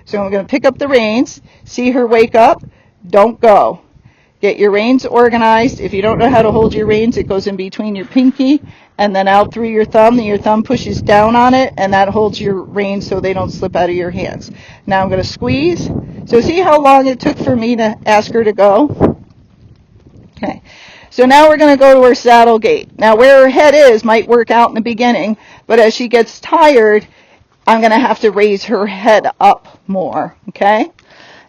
So I'm going to pick up the reins, see her wake up, don't go. Get your reins organized. If you don't know how to hold your reins, it goes in between your pinky and then out through your thumb. And your thumb pushes down on it, and that holds your reins so they don't slip out of your hands. Now I'm going to squeeze. So see how long it took for me to ask her to go? Okay. So now we're going to go to her saddle gait. Now where her head is might work out in the beginning, but as she gets tired, I'm going to have to raise her head up more, okay?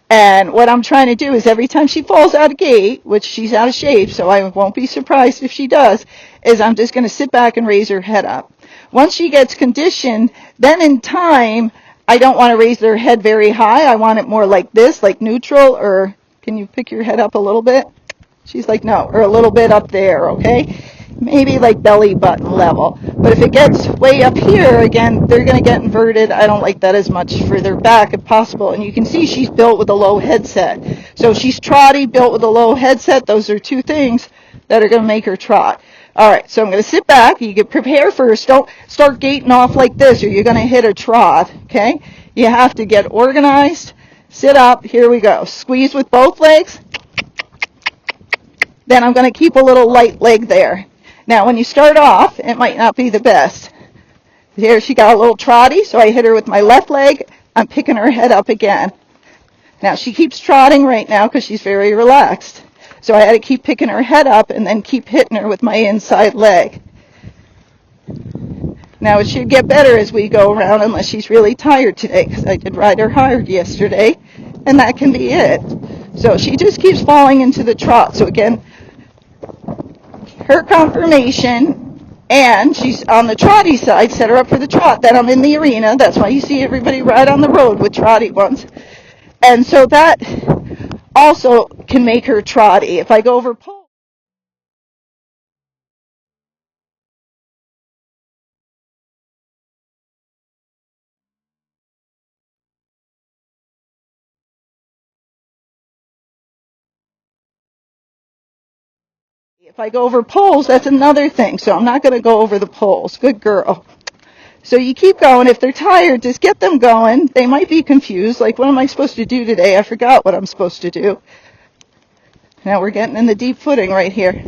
And what I'm trying to do is every time she falls out of gait, which she's out of shape, so I won't be surprised if she does, is I'm just going to sit back and raise her head up. Once she gets conditioned, then in time, I don't want to raise her head very high. I want it more like this, like neutral, or can you pick your head up a little bit? She's like, no, or a little bit up there, okay? Maybe like belly button level. But if it gets way up here, again, they're going to get inverted. I don't like that as much. Further back if possible. And you can see she's built with a low headset. So she's trotty, built with a low headset. Those are two things that are going to make her trot. All right, so I'm going to sit back. You get prepared first. Don't start gaiting off like this or you're going to hit a trot, okay? You have to get organized. Sit up. Here we go. Squeeze with both legs. Then I'm going to keep a little light leg there. Now, when you start off, it might not be the best. Here she got a little trotty, so I hit her with my left leg. I'm picking her head up again. Now, she keeps trotting right now because she's very relaxed. So I had to keep picking her head up and then keep hitting her with my inside leg. Now, it should get better as we go around unless she's really tired today because I did ride her hard yesterday, and that can be it. So she just keeps falling into the trot. So again, her confirmation, and she's on the trotty side, set her up for the trot. Then I'm in the arena. That's why you see everybody ride on the road with trotty ones. And so that also can make her trotty. If I go over pole, poles, that's another thing. So I'm not going to go over the poles. Good girl. So you keep going. If they're tired, just get them going. They might be confused. Like, what am I supposed to do today? I forgot what I'm supposed to do. Now we're getting in the deep footing right here.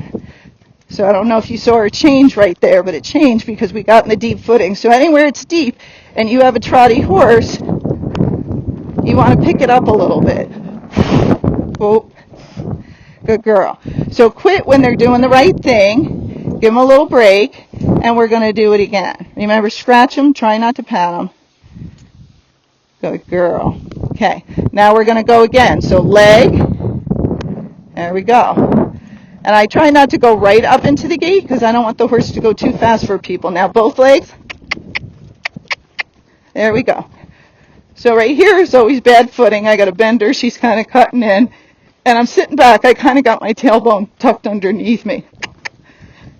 So I don't know if you saw her change right there, but it changed because we got in the deep footing. So anywhere it's deep and you have a trotty horse, you want to pick it up a little bit. Oh, good girl. So quit when they're doing the right thing. Give them a little break, and we're going to do it again. Remember, scratch them. Try not to pat them. Good girl. Okay, now we're going to go again. So leg. There we go. And I try not to go right up into the gate because I don't want the horse to go too fast for people. Now both legs. There we go. So right here is always bad footing. I got to bend her. She's kind of cutting in. And I'm sitting back. I kind of got my tailbone tucked underneath me.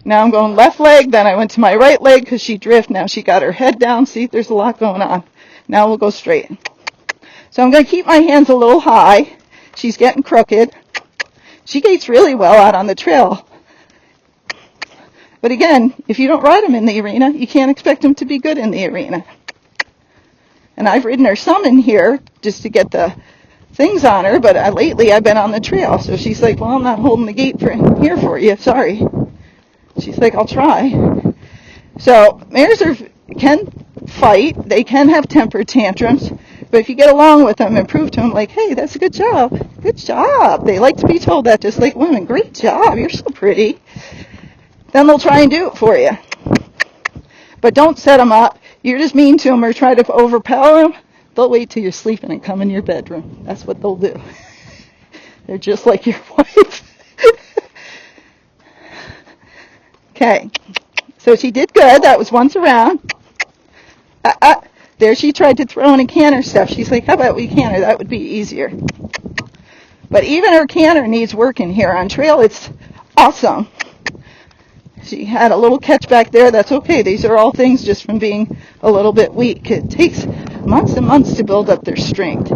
Now I'm going left leg. Then I went to my right leg because she drifted. Now she got her head down. See, there's a lot going on. Now we'll go straight. So I'm going to keep my hands a little high. She's getting crooked. She gaits really well out on the trail. But again, if you don't ride them in the arena, you can't expect them to be good in the arena. And I've ridden her some in here just to get the things on her, but lately I've been on the trail. So she's like, well, I'm not holding the gate here for you. Sorry. She's like, I'll try. So mares can fight. They can have temper tantrums. But if you get along with them and prove to them, like, hey, that's a good job. Good job. They like to be told that just like women. Great job. You're so pretty. Then they'll try and do it for you. But don't set them up. You're just mean to them or try to overpower them. They'll wait till you're sleeping and come in your bedroom. That's what they'll do. They're just like your wife. Okay. So she did good. That was once around. There she tried to throw in a canter stuff. She's like, how about we canter? That would be easier. But even her canter needs work in here. On trail, it's awesome. She had a little catch back there. That's okay. These are all things just from being a little bit weak. It takes months and months to build up their strength.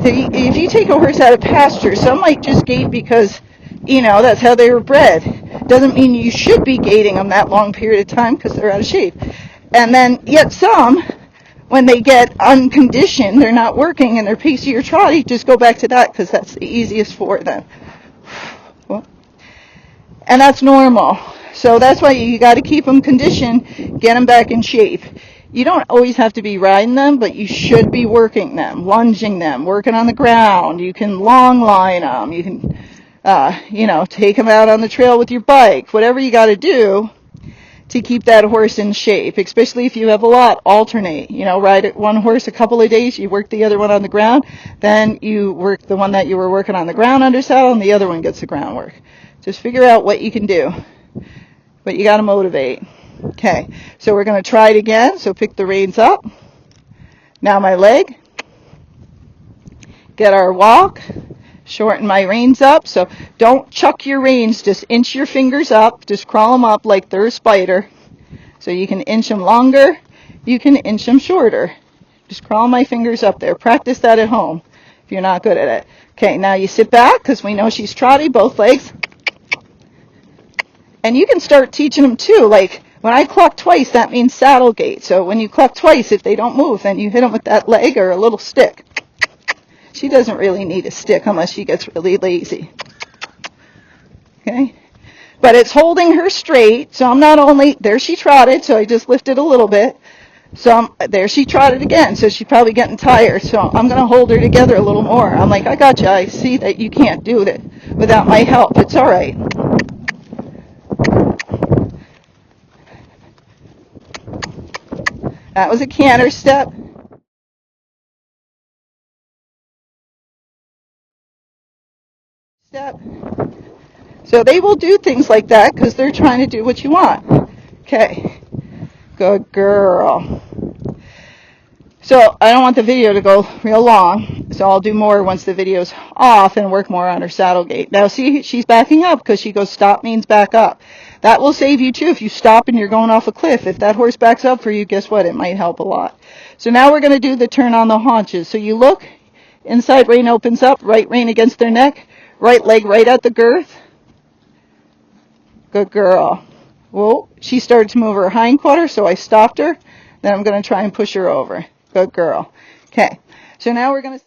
If you take a horse out of pasture, some might just gait because, that's how they were bred. Doesn't mean you should be gaiting them that long period of time because they're out of shape. And then yet some when they get unconditioned, they're not working, and they're pacey or trotty, just go back to that because that's the easiest for them. And that's normal. So that's why you got to keep them conditioned, get them back in shape. You don't always have to be riding them, but you should be working them, lunging them, working on the ground. You can long line them. You can, take them out on the trail with your bike. Whatever you got to do to keep that horse in shape, especially if you have a lot, alternate. Ride one horse a couple of days, you work the other one on the ground, then you work the one that you were working on the ground under saddle, and the other one gets the ground work. Just figure out what you can do. But you got to motivate. Okay, so we're going to try it again. So pick the reins up. Now my leg. Get our walk. Shorten my reins up. So don't chuck your reins. Just inch your fingers up. Just crawl them up like they're a spider. So you can inch them longer. You can inch them shorter. Just crawl my fingers up there. Practice that at home if you're not good at it. Okay, now you sit back because we know she's trotty, both legs. And you can start teaching them too. Like when I cluck twice, that means saddle gait. So when you cluck twice, if they don't move, then you hit them with that leg or a little stick. She doesn't really need a stick unless she gets really lazy. Okay? But it's holding her straight. So I'm not only, there she trotted, so I just lifted a little bit. So there she trotted again, so she's probably getting tired. So I'm going to hold her together a little more. I'm like, I got you. I see that you can't do it without my help. It's all right. That was a canter step. So they will do things like that because they're trying to do what you want. Okay. Good girl. So I don't want the video to go real long, so I'll do more once the video's off and work more on her saddle gait. Now see, she's backing up because she goes stop means back up. That will save you too if you stop and you're going off a cliff. If that horse backs up for you, guess what? It might help a lot. So now we're going to do the turn on the haunches. So you look, inside rein opens up, right rein against their neck, right leg right at the girth. Good girl. Whoa, she started to move her hindquarter, so I stopped her. Then I'm going to try and push her over. Good girl. Okay, so now we're going to...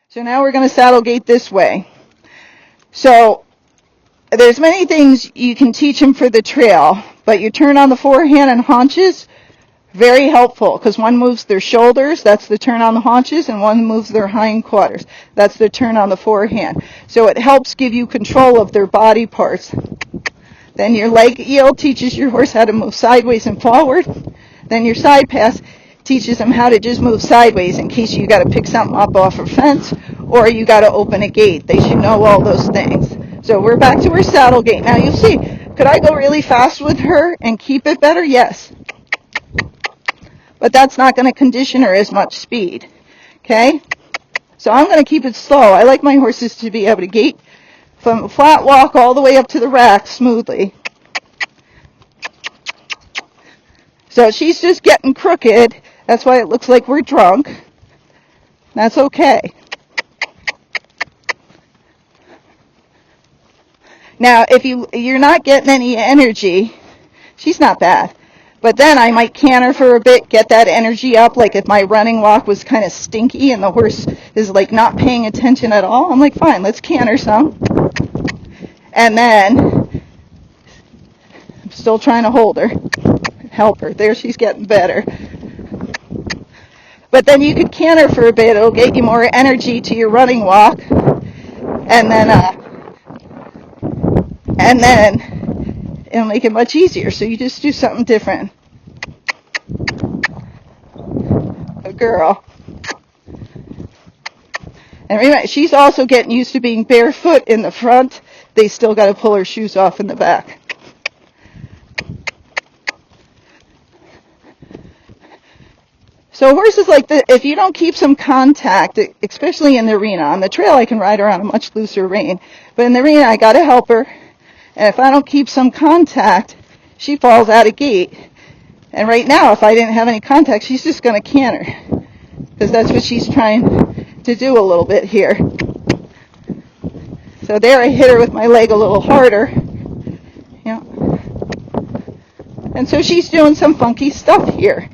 So now we're going to saddle gait this way. So there's many things you can teach them for the trail, but you turn on the forehand and haunches, very helpful because one moves their shoulders, that's the turn on the haunches, and one moves their hindquarters, that's the turn on the forehand. So it helps give you control of their body parts. Then your leg yield teaches your horse how to move sideways and forward. Then your side pass teaches them how to just move sideways in case you got to pick something up off a fence or you got to open a gate. They should know all those things. So we're back to her saddle gait. Now you'll see, could I go really fast with her and keep it better? Yes. But that's not going to condition her as much speed. Okay? So I'm going to keep it slow. I like my horses to be able to gait from a flat walk all the way up to the rack smoothly. So she's just getting crooked. That's why it looks like we're drunk. That's okay. Now, if you're not getting any energy, she's not bad. But then I might canter for a bit, get that energy up. Like if my running walk was kind of stinky and the horse is like not paying attention at all, I'm like, fine, let's canter some. And then I'm still trying to hold her, help her. There, she's getting better. But then you could canter for a bit. It'll get you more energy to your running walk. And then it'll make it much easier. So you just do something different. Good girl. And remember, she's also getting used to being barefoot in the front. They still got to pull her shoes off in the back. So horses like this, if you don't keep some contact, especially in the arena, on the trail I can ride her on a much looser rein, but in the arena I got to help her, and if I don't keep some contact, she falls out of gait. And right now, if I didn't have any contact, she's just going to canter, because that's what she's trying to do a little bit here. So there I hit her with my leg a little harder. Yeah. And so she's doing some funky stuff here.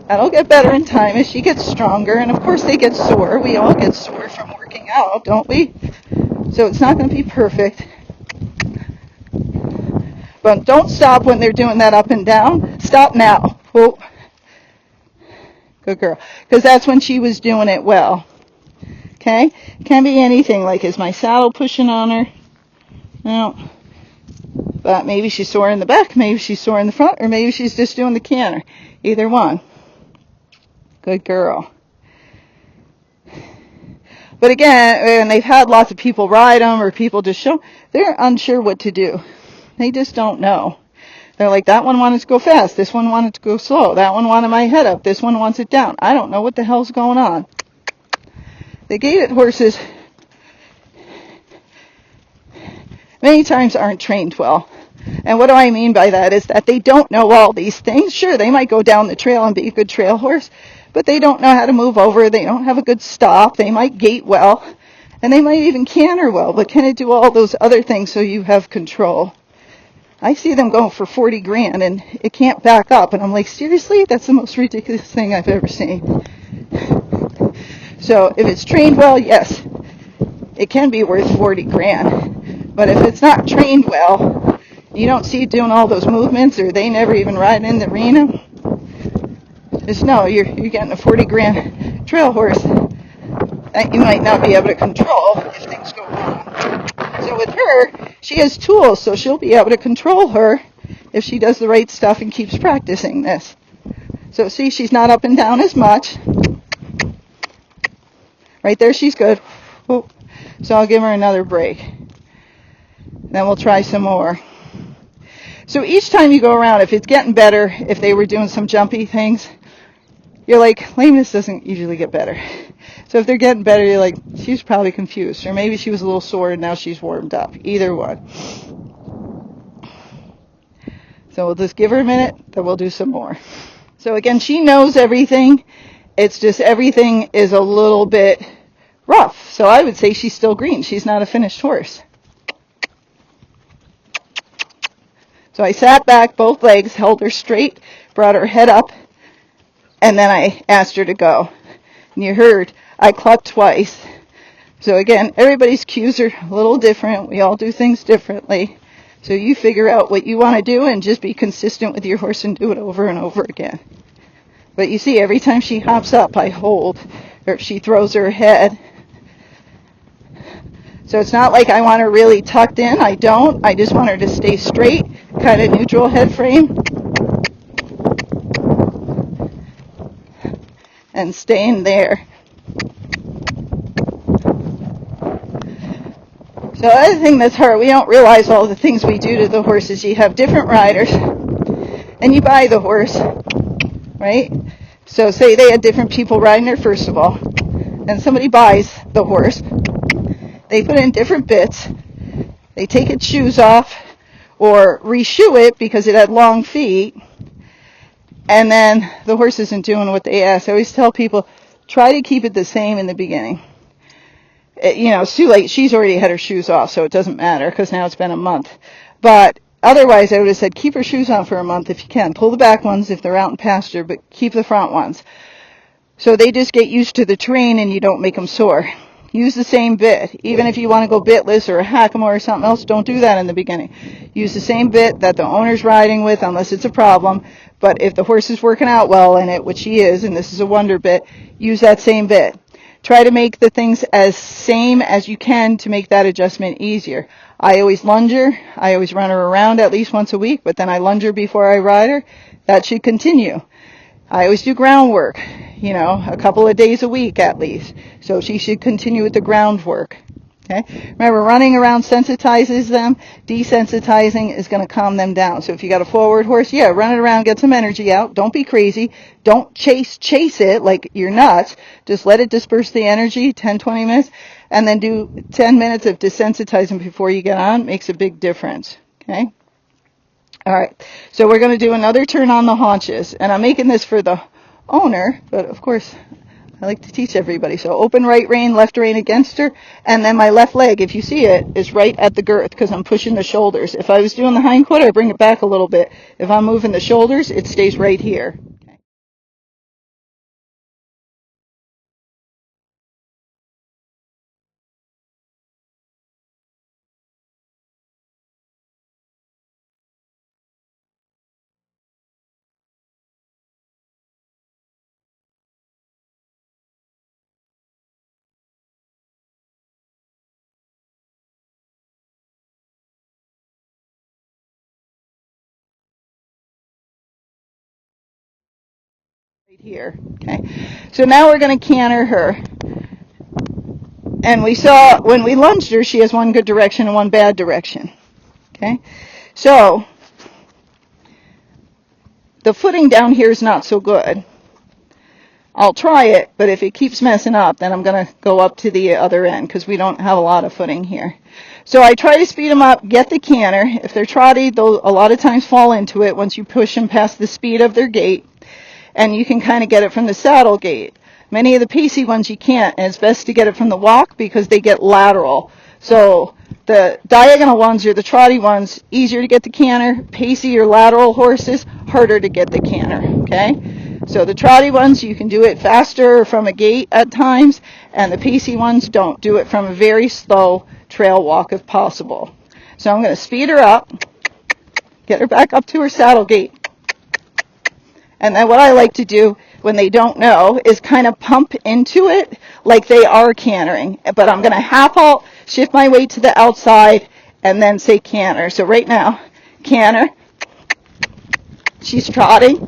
That'll get better in time as she gets stronger, and of course they get sore. We all get sore from working out, don't we? So it's not going to be perfect. But don't stop when they're doing that up and down. Stop now. Whoa. Good girl. Because that's when she was doing it well. Okay? Can be anything, like is my saddle pushing on her? No. But maybe she's sore in the back, maybe she's sore in the front, or maybe she's just doing the canter. Either one. Good girl. But again, when they've had lots of people ride them or people just show, they're unsure what to do. They just don't know. They're like, that one wanted to go fast, this one wanted to go slow, that one wanted my head up, this one wants it down. I don't know what the hell's going on. The gaited horses many times aren't trained well. And what do I mean by that is that they don't know all these things. Sure, they might go down the trail and be a good trail horse, but they don't know how to move over. They don't have a good stop. They might gait well, and they might even canter well, but can it do all those other things so you have control? I see them going for 40 grand, and it can't back up. And I'm like, seriously? That's the most ridiculous thing I've ever seen. So if it's trained well, yes, it can be worth 40 grand. But if it's not trained well, you don't see it doing all those movements, or they never even ride in the arena, just know you're getting a 40 grand trail horse that you might not be able to control if things go wrong. So with her, she has tools, so she'll be able to control her if she does the right stuff and keeps practicing this. So see, she's not up and down as much. Right there, she's good. Oh. So I'll give her another break. Then we'll try some more. So each time you go around, if it's getting better, if they were doing some jumpy things, you're like, lameness doesn't usually get better. So if they're getting better, you're like, she's probably confused. Or maybe she was a little sore and now she's warmed up. Either one. So we'll just give her a minute, then we'll do some more. So again, she knows everything. It's just everything is a little bit rough. So I would say she's still green. She's not a finished horse. So I sat back, both legs, held her straight, brought her head up, and then I asked her to go. And you heard, I clucked twice. So again, everybody's cues are a little different. We all do things differently. So you figure out what you want to do and just be consistent with your horse and do it over and over again. But you see, every time she hops up, I hold. Or if she throws her head. So it's not like I want her really tucked in. I don't. I just want her to stay straight, kind of neutral head frame. And staying there. So the other thing that's hard, we don't realize all the things we do to the horses. You have different riders, and you buy the horse, right? So say they had different people riding her, first of all, and somebody buys the horse. They put in different bits. They take its shoes off or reshoe it because it had long feet. And then the horse isn't doing what they ask. I always tell people, try to keep it the same in the beginning. It's too late. She's already had her shoes off, so it doesn't matter because now it's been a month. But otherwise, I would have said keep her shoes on for a month if you can. Pull the back ones if they're out in pasture, but keep the front ones. So they just get used to the terrain and you don't make them sore. Use the same bit. Even if you want to go bitless or a hackamore or something else, don't do that in the beginning. Use the same bit that the owner's riding with unless it's a problem. But if the horse is working out well in it, which she is, and this is a wonder bit, use that same bit. try to make the things as same as you can to make that adjustment easier. I always lunge her. I always run her around at least once a week, but then I lunge her before I ride her. That should continue. I always do groundwork, you know, a couple of days a week at least. So she should continue with the groundwork. Okay. Remember, running around sensitizes them. Desensitizing is going to calm them down. So if you got a forward horse, yeah, run it around, get some energy out. Don't be crazy. Don't chase it like you're nuts. Just let it disperse the energy, 10, 20 minutes, and then do 10 minutes of desensitizing before you get on. Makes a big difference. Okay. All right. So we're going to do another turn on the haunches, and I'm making this for the owner, but of course, I like to teach everybody. So open right rein, left rein against her, and then my left leg, if you see it, is right at the girth because I'm pushing the shoulders. If I was doing the hind quarter, I bring it back a little bit. If I'm moving the shoulders, it stays right here. Okay. Right here. Okay. So now we're going to canter her. And we saw when we lunged her, she has one good direction and one bad direction. Okay. So the footing down here is not so good. I'll try it, but if it keeps messing up, then I'm going to go up to the other end because we don't have a lot of footing here. So I try to speed them up, get the canter. If they're trotty, they'll a lot of times fall into it once you push them past the speed of their gait. And you can kind of get it from the saddle gait. Many of the pacey ones you can't, and it's best to get it from the walk because they get lateral. So the diagonal ones or the trotty ones, easier to get the canter. Pacey or lateral horses, harder to get the canter, okay? So the trotty ones, you can do it faster or from a gait at times, and the pacey ones don't. Do it from a very slow trail walk if possible. So I'm going to speed her up, get her back up to her saddle gait. And then what I like to do when they don't know is kind of pump into it like they are cantering. But I'm going to half halt, shift my weight to the outside, and then say canter. So right now, canter. She's trotting.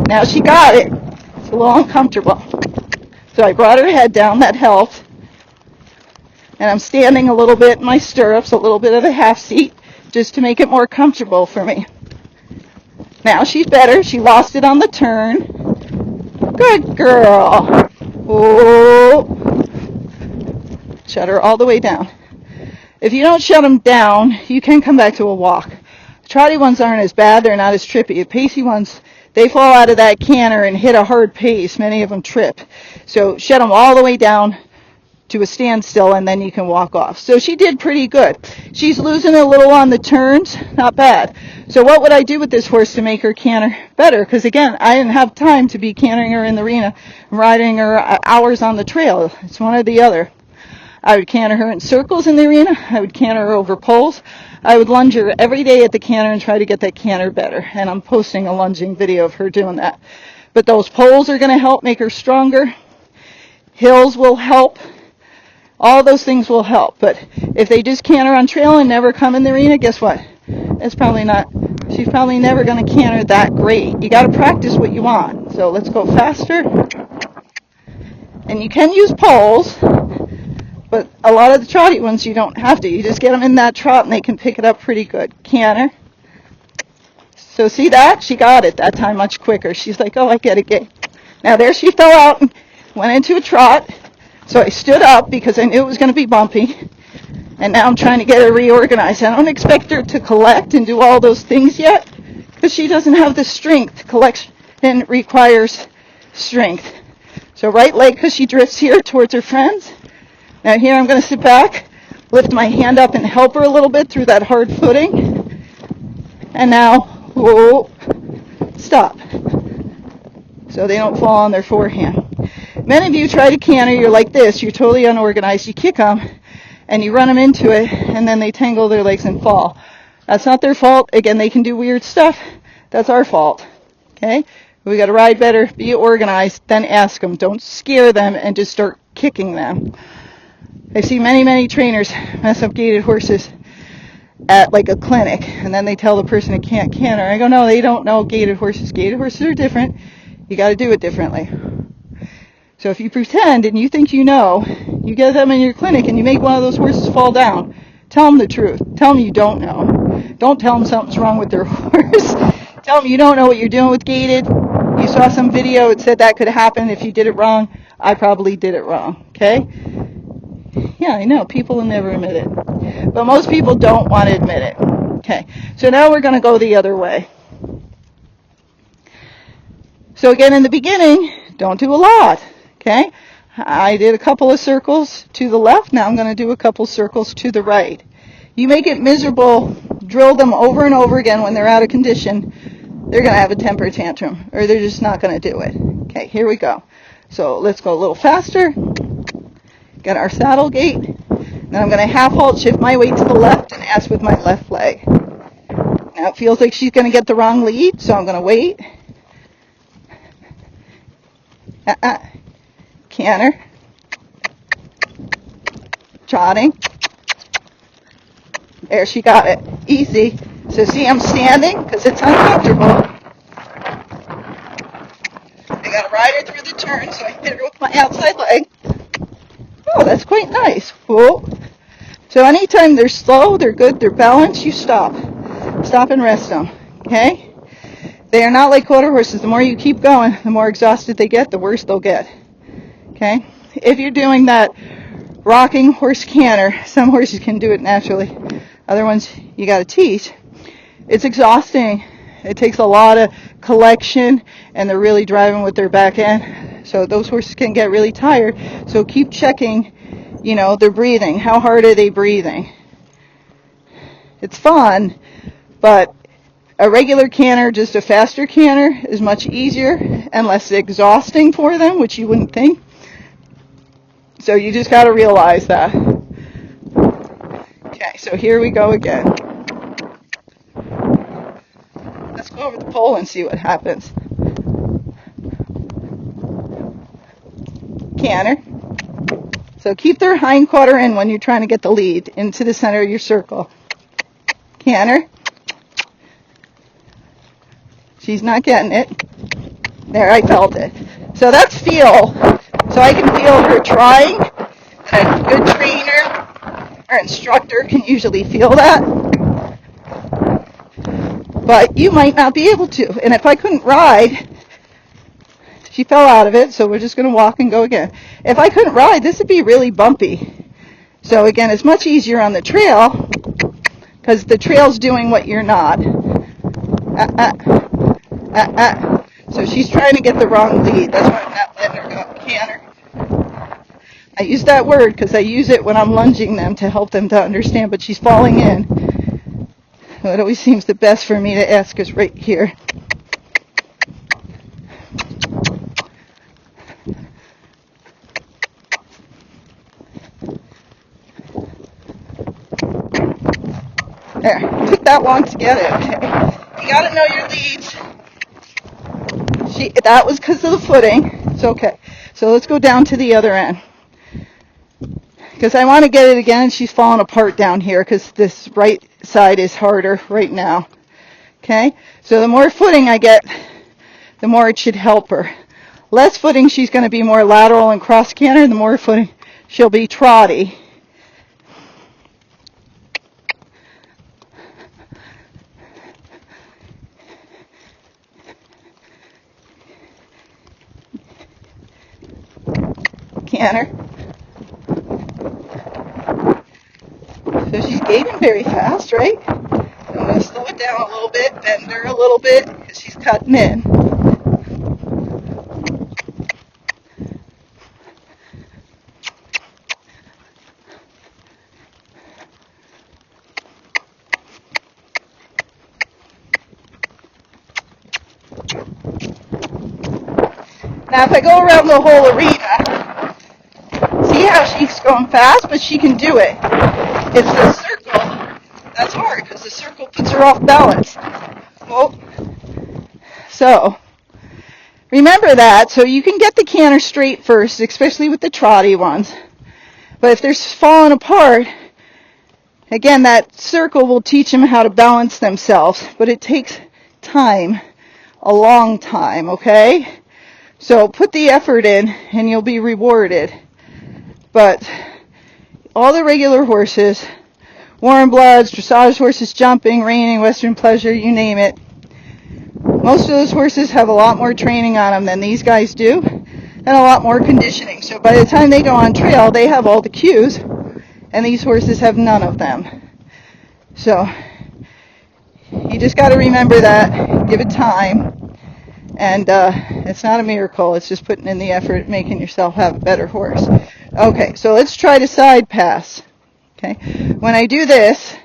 Now she got it. It's a little uncomfortable. So I brought her head down. That helped. And I'm standing a little bit in my stirrups, a little bit of a half seat, just to make it more comfortable for me. Now she's better. She lost it on the turn. Good girl. Oh. Shut her all the way down. If you don't shut them down, you can come back to a walk. The trotty ones aren't as bad. They're not as trippy. The pacey ones, they fall out of that canter and hit a hard pace. Many of them trip. So shut them all the way down to a standstill, and then you can walk off. So she did pretty good. She's losing a little on the turns. Not bad. So what would I do with this horse to make her canter better? Because again, I didn't have time to be cantering her in the arena and riding her hours on the trail. It's one or the other. I would canter her in circles in the arena. I would canter her over poles. I would lunge her every day at the canter and try to get that canter better. And I'm posting a lunging video of her doing that. But those poles are going to help make her stronger. Hills will help. All those things will help. But if they just canter on trail and never come in the arena, guess what? She's probably never going to canter that great. You got to practice what you want. So let's go faster. And you can use poles, but a lot of the trotty ones you don't have to. You just get them in that trot and they can pick it up pretty good. Canter. So see that? She got it that time much quicker. She's like, oh, I get it, Gay. Now there she fell out and went into a trot. So I stood up because I knew it was going to be bumpy. And now I'm trying to get her reorganized. I don't expect her to collect and do all those things yet because she doesn't have the strength. Collection requires strength. So right leg because she drifts here towards her friends. Now here I'm going to sit back, lift my hand up and help her a little bit through that hard footing. And now, whoa, stop. So they don't fall on their forehand. Many of you try to canter, you're like this, you're totally unorganized, you kick them, and you run them into it, and then they tangle their legs and fall. That's not their fault. Again, they can do weird stuff. That's our fault. Okay? We got to ride better, be organized, then ask them. Don't scare them and just start kicking them. I see many, many trainers mess up gaited horses at like a clinic, and then they tell the person it can't canter. I go, no, they don't know gaited horses. Gaited horses are different. You got to do it differently. So if you pretend and you think you know, you get them in your clinic and you make one of those horses fall down, tell them the truth. Tell them you don't know. Don't tell them something's wrong with their horse. Tell them you don't know what you're doing with gaited. You saw some video, it said that could happen if you did it wrong. I probably did it wrong, okay? Yeah, I know, people will never admit it. But most people don't want to admit it. Okay, so now we're going to go the other way. So again, in the beginning, don't do a lot, okay? I did a couple of circles to the left. Now I'm going to do a couple circles to the right. You make it miserable, drill them over and over again when they're out of condition, they're going to have a temper tantrum, or they're just not going to do it. Okay, here we go. So let's go a little faster. Get our saddle gait. Then I'm going to half halt, shift my weight to the left, and ask with my left leg. Now it feels like she's going to get the wrong lead, so I'm going to wait. Canter. Trotting. There, she got it. Easy. So see, I'm standing because it's uncomfortable. I got to ride her through the turn, so I hit her with my outside leg. Oh, that's quite nice. Whoa. So anytime they're slow, they're good, they're balanced, you stop. Stop and rest them. Okay? They are not like quarter horses. The more you keep going, the more exhausted they get, the worse they'll get. Okay? If you're doing that rocking horse canter, some horses can do it naturally. Other ones you got to teach. It's exhausting. It takes a lot of collection, and they're really driving with their back end. So those horses can get really tired. So keep checking, their breathing. How hard are they breathing? It's fun, but a regular canter, just a faster canter, is much easier and less exhausting for them, which you wouldn't think. So you just got to realize that. Okay, so here we go again. Let's go over the pole and see what happens. Canter. So keep their hind quarter in when you're trying to get the lead into the center of your circle. Canter. She's not getting it. There, I felt it. So that's feel. So I can feel her trying. And a good trainer or instructor can usually feel that. But you might not be able to. And if I couldn't ride, she fell out of it, so we're just going to walk and go again. If I couldn't ride, this would be really bumpy. So again, it's much easier on the trail because the trail's doing what you're not. So she's trying to get the wrong lead. That's why I'm not letting her go. Canter. I use that word because I use it when I'm lunging them to help them to understand, but she's falling in. It always seems the best for me to ask is right here. There, took that long to get it, okay? You gotta know your leads. That was because of the footing. It's okay. So let's go down to the other end. Because I want to get it again. She's falling apart down here because this right side is harder right now. Okay? So the more footing I get, the more it should help her. Less footing, she's going to be more lateral and cross canter. The more footing, she'll be trotty. Canter. So she's gaiting very fast, right? I'm going to slow it down a little bit, bend her a little bit, because she's cutting in. Now if I go around the whole arena, see how she's going fast, but she can do it. It's the circle that's hard, because the circle puts her off balance. Well, so remember that, so you can get the canter straight first, especially with the trotty ones. But if they're falling apart, again, that circle will teach them how to balance themselves, but it takes time, a long time, okay? So put the effort in and you'll be rewarded. But all the regular horses, warm bloods, dressage horses, jumping, reining, western pleasure, you name it, most of those horses have a lot more training on them than these guys do, and a lot more conditioning. So by the time they go on trail, they have all the cues, and these horses have none of them. So you just got to remember that, give it time, and it's not a miracle. It's just putting in the effort, making yourself have a better horse. Okay, so let's try to side pass. Okay, when I do this,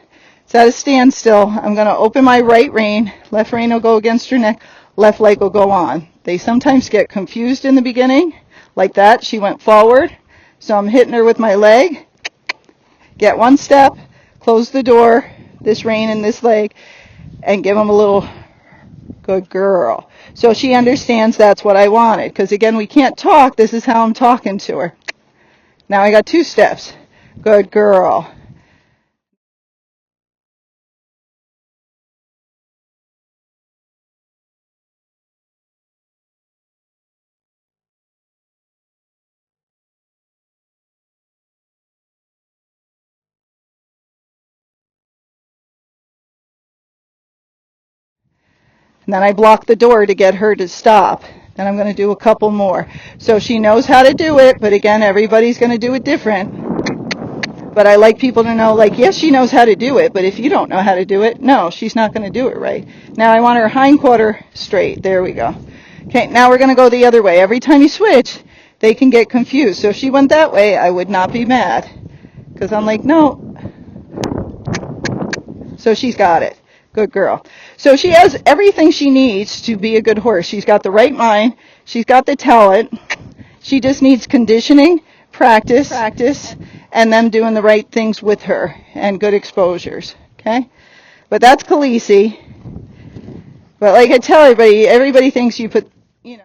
it's at a standstill. I'm going to open my right rein. Left rein will go against her neck. Left leg will go on. They sometimes get confused in the beginning, like that. She went forward, so I'm hitting her with my leg. Get one step, close the door, this rein and this leg, and give them a little good girl. So she understands that's what I wanted. Because again, we can't talk. This is how I'm talking to her. Now I got 2 steps. Good girl. And then I block the door to get her to stop. Then I'm going to do a couple more. So she knows how to do it, but again, everybody's going to do it different. But I like people to know, like, yes, she knows how to do it, but if you don't know how to do it, no, she's not going to do it right. Now I want her hind quarter straight. There we go. Okay, now we're going to go the other way. Every time you switch, they can get confused. So if she went that way, I would not be mad. Because I'm like, no. So she's got it. Good girl. So she has everything she needs to be a good horse. She's got the right mind. She's got the talent. She just needs conditioning, practice, and them doing the right things with her and good exposures. Okay? But that's Khaleesi. But like I tell everybody thinks you put, you know.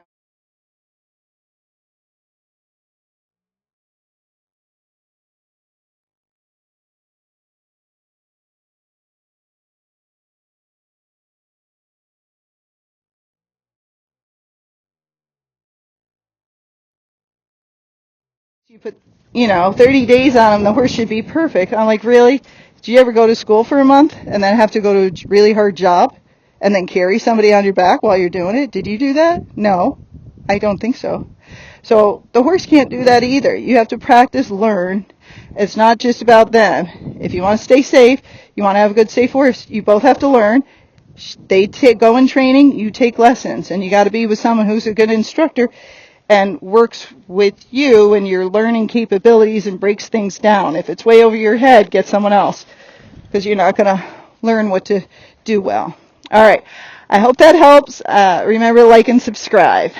You put, 30 days on them, the horse should be perfect. I'm like, really? Did you ever go to school for a month and then have to go to a really hard job and then carry somebody on your back while you're doing it? Did you do that? No, I don't think so. So the horse can't do that either. You have to practice, learn. It's not just about them. If you want to stay safe, you want to have a good, safe horse, you both have to learn. They go in training, you take lessons, and you got to be with someone who's a good instructor and works with you and your learning capabilities and breaks things down. If it's way over your head, get someone else, because you're not going to learn what to do well. All right. I hope that helps. Remember to like and subscribe.